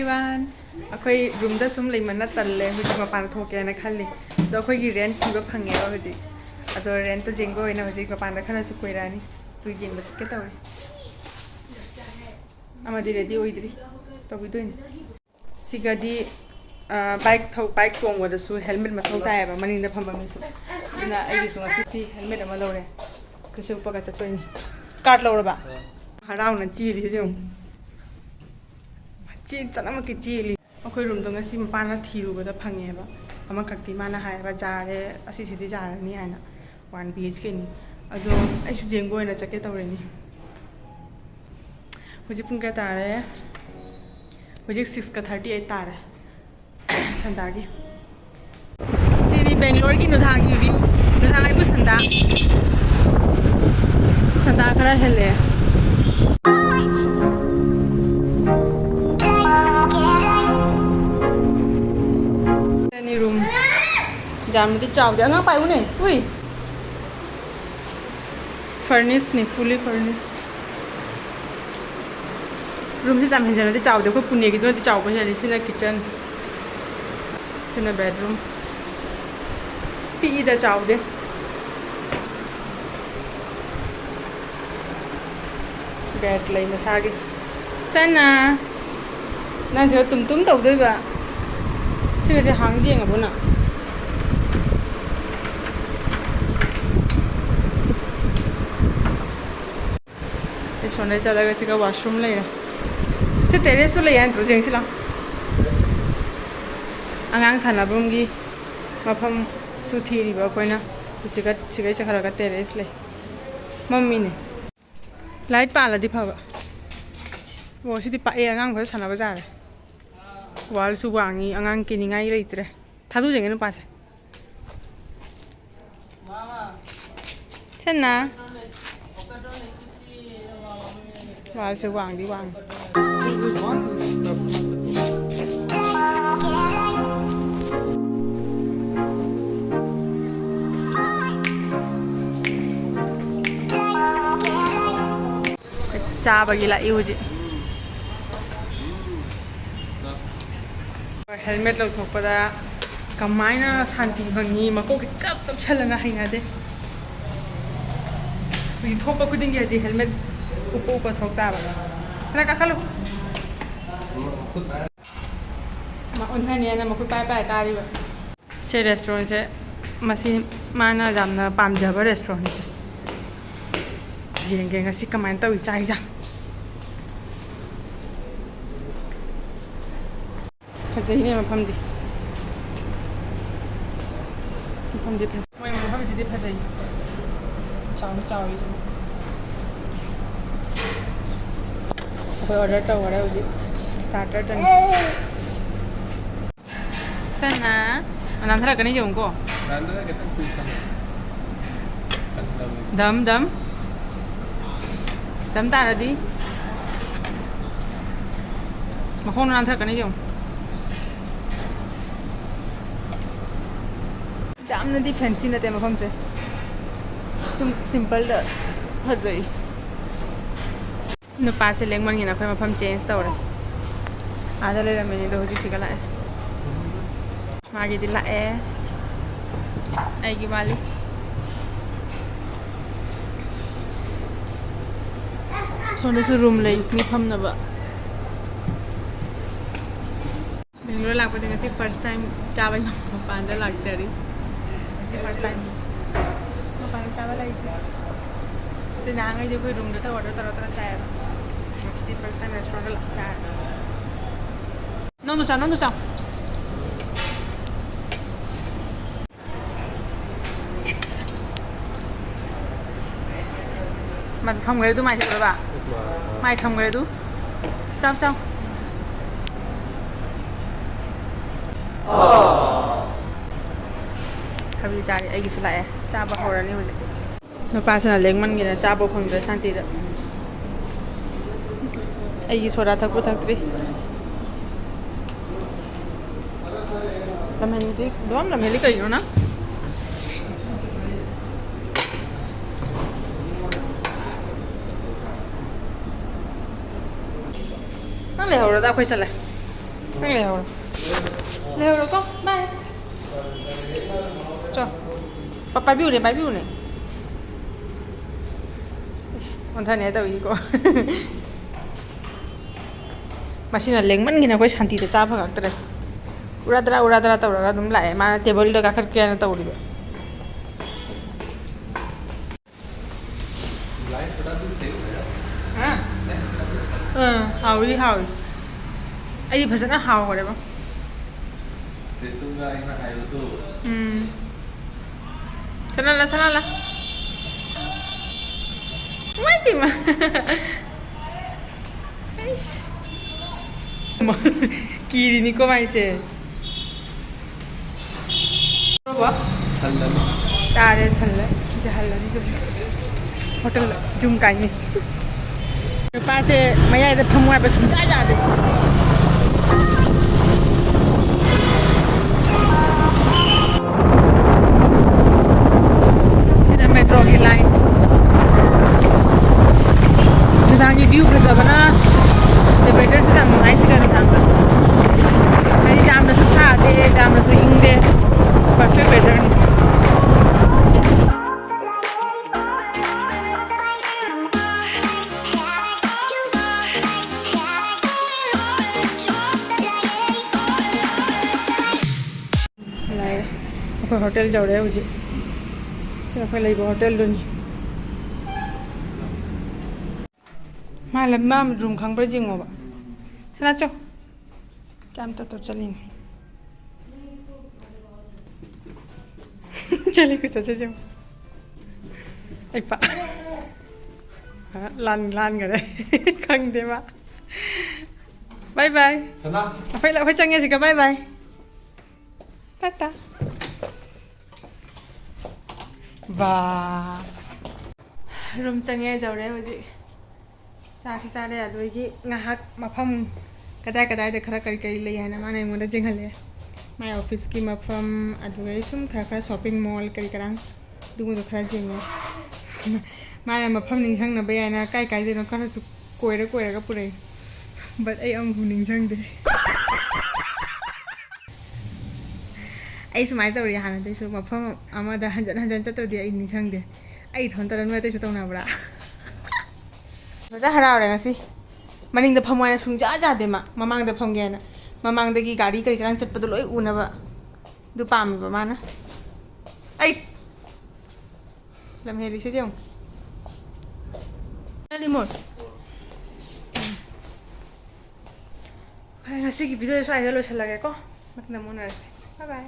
everyone. अखोई room दा सुम Lemna तल्ले हुजी मपान थोके ना खाली दो अखोई की रेंट पीबा फंगे हुजी अदो रेंट तो जेंगो इना हुजी मपान दा खाना सुकोई रानी तु जेंग बस के तवे अमादी रेडी ओइद्री तो बिदोइन सिगादी बाइक तोंग वदसु हेलमेट मथौ तायबा मनिंदा फंबा मिसु ना आइगी सु ngasi हेलमेट अमा लौरे कसे उपका चतोइन कार्ड लौरबा हराउना चीरी जेउ ची चनम की चीली अखोई रूम दो ngasi मपाना थिरुबदा फंगेबा अमा खक्ति माना हायबा जारे असि सिदि जारनी हायना 1 BHK नि अदो आइसु जेंगो ओइना चके तौरेनी हुजी पुंग का तारे हुजी 6:38 तारे संदागी सिदी बेंगलोर की नुधांगी व्यू नुधांगी बु संदा खरा हेले रूम जामदी चावदे अंगा पायुने उई फर्निश ने फुली फर्निश रूम से जाम हिंजनदे चावदे को पुणे की दोनदे चावबो हेली सिना किचन सिना बेडरूम पी दा चावदे बेड लई मसागे सना ना से तुम तौदोबा सिगसे हांगजेंगबोना ते सोने चलागा सिगा वॉशरूम लेना से टेरेस ले यान तो जेंगसिला अंगांग सानाबुंगी मफम सुथीरिबा कोइना सिगा चखरागा टेरेस ले मम्मी ने लाइट पालादि फाबा वो सिदि पाए अंगांग खो सानाबा जारे वाल सुबांगी अंगांग किनिंगाई लेइत्रे थादु जेंगे नु पासे चन्ना वाल से वांगी वांग चाबगी लाई हुजी हेलमेट लौथोकपदा कमायना शांति फंगी मको चप चप छलना हैनादे हुजी थोपा खुदिंगी हजी हेलमेट उप थोकता सना का खलो मा उन्थानी ना मखु पाय पाय कारिबा से रेस्टोरेंट से मसी माना जामना पामजबा रेस्टोरेंट से जेंगे ngasi कमायन तवी चाइ जा फजैने मफमदी मफम सिदि फजै चाउ जो कोई ऑर्डर तो हो जी स्टार्टर डन सना अनांथरा कनी जो उनको दम तारदी मखों अनांथरा कनी जो जामनदी फैंसी नते मफम से सिंपल फजै नुपा से लेंगमंगी ना कोई मफम चेंज तौरे आधा ले रमेनी दो हुजी सिगा लाए मागी दी लाए आएगी वाली सोने से रूम ले मी फम नबा बेंगलोर लाग पड़े ngasi फर्स्ट टाइम चावल मपान दा लाग जरी ngasi फर्स्ट टाइम मपान चावल लाइसे ते नांgai दे कोई रूम दा ऑर्डर तरह चाय ngasi फर्स्ट टाइम रेस्टोरेंट ला चाय नंदो चा mà thông người tu mày chịu rồi bà mày thông người tu chào Habi cari ai gisu lại cha ba hora ni hoje no pasa na lengman gina cha bo khong da santi da ai gi soda thak bu thak tri lam hen ji dom lam heli kai no na nang le hora da khoi sala Nang lehoro. Lehoro ko. Bye. Cho. Papa biu ne. On thân này tao ý có. Mà xin là leng man gina koi shanti te cha phak tare. Uradra tau ra dum lai ma table da ka khar ke na tau ri. Hào đi hào. Ai đi phải nó hào rồi đấy bác. Sana lah. Mai pi mà. Kiri ni ko mai se. Apa? Thallan. Chare thallan. Jahallan jum. Hotel jum kai ni. Pas se maya de phamwa pa sum ja de. Sina metro ki line. Ni view fazabana. The better se jam nice kar thanga. Meri jam na su sa de jam na su ing de. Perfect better ni. Hotel जाओ रहे हो जी सिर्फ पहले वो hotel Downey मालूम माम room खांग पर ginkgo बा सना चो क्या हम तो चली चली कुछ अच्छा जाओ एक पा लान करे खांग दे बा बाय बाय सना पहले चंगे जी का बाय बाय टाटा वाह रूम चंगे जाऊरे होजी चासी चारे अदोगी ngahak mafam kadai de khara kari lei hana mana ngoda jinghale my office ki mafam adugai sum khara shopping mall kari karang dungu do khara jingo mana mafam ningsang na bayana kai de no khara su koira ga pure but ai am hu ningsang de ai sumai tawri hana dei su mafam amada hanjan chatodi ai ningsang de ai thon taran mai te su tawna bra maja hara ore ngasi maning da phamwa sungja ja de ma mamang da phamge na mamang da gi gari kari karang chat padu loi una ba du pam ba mana ai lam heri se jong ali mor para ngasi ki video so ai lo se lage ko makna mona rasi bye bye